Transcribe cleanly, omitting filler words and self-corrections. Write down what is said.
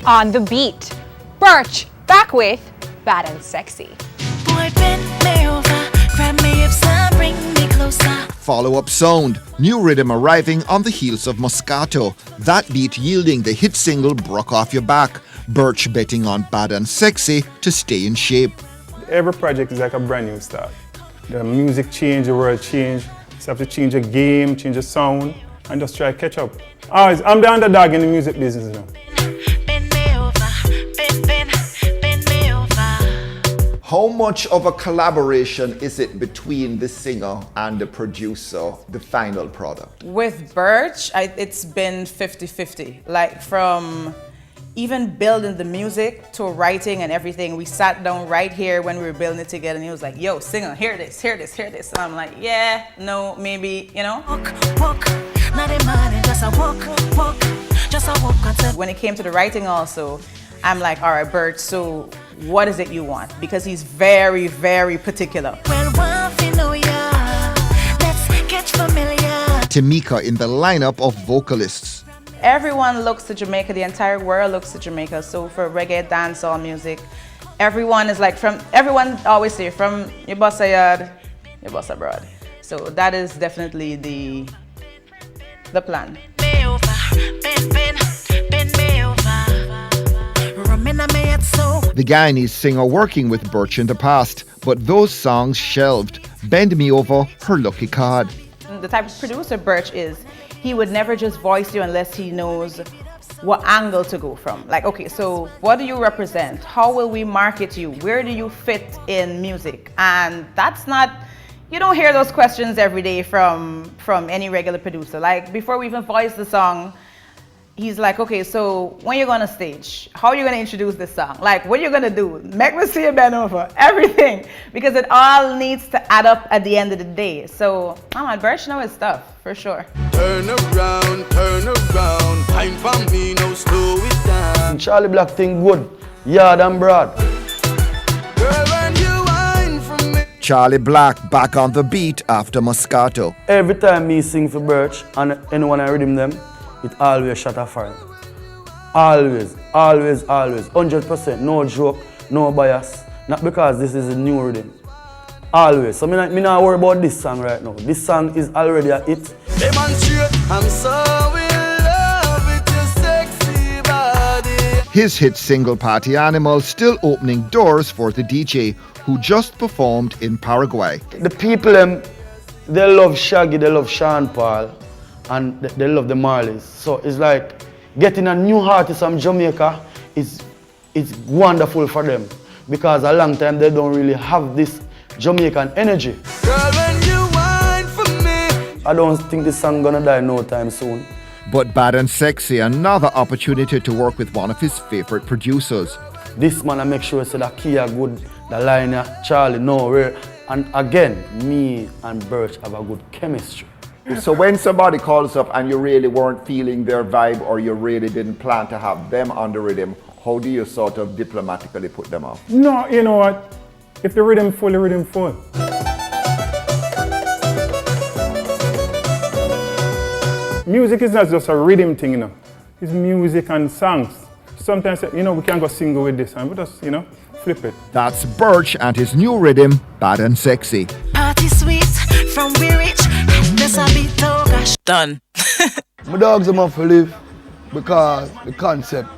On the beat, Birch back with Bad and Sexy. Boy, bend me over, grab me hips and bring me closer. Follow-up sound, new rhythm arriving on the heels of Moscato. That beat yielding the hit single Broke Off Your Back. Birch betting on Bad and Sexy to stay in shape. Every project is like a brand new start. The music change, the world change. You have to change your game, change your sound, and just try to catch up. I'm the underdog in the music business now. Bend me over, bend me over. How much of a collaboration is it between the singer and the producer, the final product? With Birch, it's been 50-50. Like from even building the music to writing and everything, we sat down right here when we were building it together and he was like, yo, singer, hear this. And I'm like, yeah, no, maybe, you know? Walk, not a man, just a walk, just a walk. When it came to the writing also, I'm like, all right, Birch, so what is it you want? Because he's very, very particular. Well, one thing know ya, let's get familiar. Jamaica in the lineup of vocalists. Everyone looks to Jamaica, the entire world looks to Jamaica. So for reggae, dancehall music, everyone is like everyone always say from your boss yard, your boss abroad. So that is definitely the plan. Me over, bend me over. Rumina me head so. The Guyanese singer working with Birch in the past, but those songs shelved. Bend Me Over, her lucky card. The type of producer Birch is, he would never just voice you unless he knows what angle to go from. Like, okay, so what do you represent? How will we market you? Where do you fit in music? And that's not, you don't hear those questions every day from any regular producer. Like before we even voice the song, he's like, okay, so when you're going to stage, how are you going to introduce this song? Like, what are you going to do? Make me see you bend over, everything. Because it all needs to add up at the end of the day. So, Birch know his stuff, for sure. Turn around, time for me, no slow it down. Charlie Black thing good, yard and broad. Girl, when you whine for me. Charlie Black back on the beat after Moscato. Every time me sing for Birch and anyone I rhythm them, it always shut a fire. Always, 100%, no joke, no bias. Not because this is a new rhythm. Always. So me not worry about this song right now. This song is already a hit. Demonstrate, I'm so in love with your sexy body. His hit single Party Animal still opening doors for the DJ who just performed in Paraguay. The people, they love Shaggy, they love Sean Paul, and they love the Marleys. So it's like getting a new artist from Jamaica is wonderful for them because a long time they don't really have this Jamaican energy. Girl, when you whine for me. I don't think this song gonna die no time soon. But Bad and Sexy, another opportunity to work with one of his favorite producers. This man I make sure say that Kia good, the line Charlie, no, rare. And again, me and Birch have a good chemistry. So when somebody calls up and you really weren't feeling their vibe or you really didn't plan to have them on the rhythm, how do you sort of diplomatically put them off? No, you know what? If the rhythm full, the rhythm full. Music is not just a rhythm thing, you know. It's music and songs. Sometimes, you know, we can go single with this and we just, you know, flip it. That's Birch and his new rhythm, Bad and Sexy. Party sweet, from we rich, just a bit gosh. Done. My dogs are to live because the concept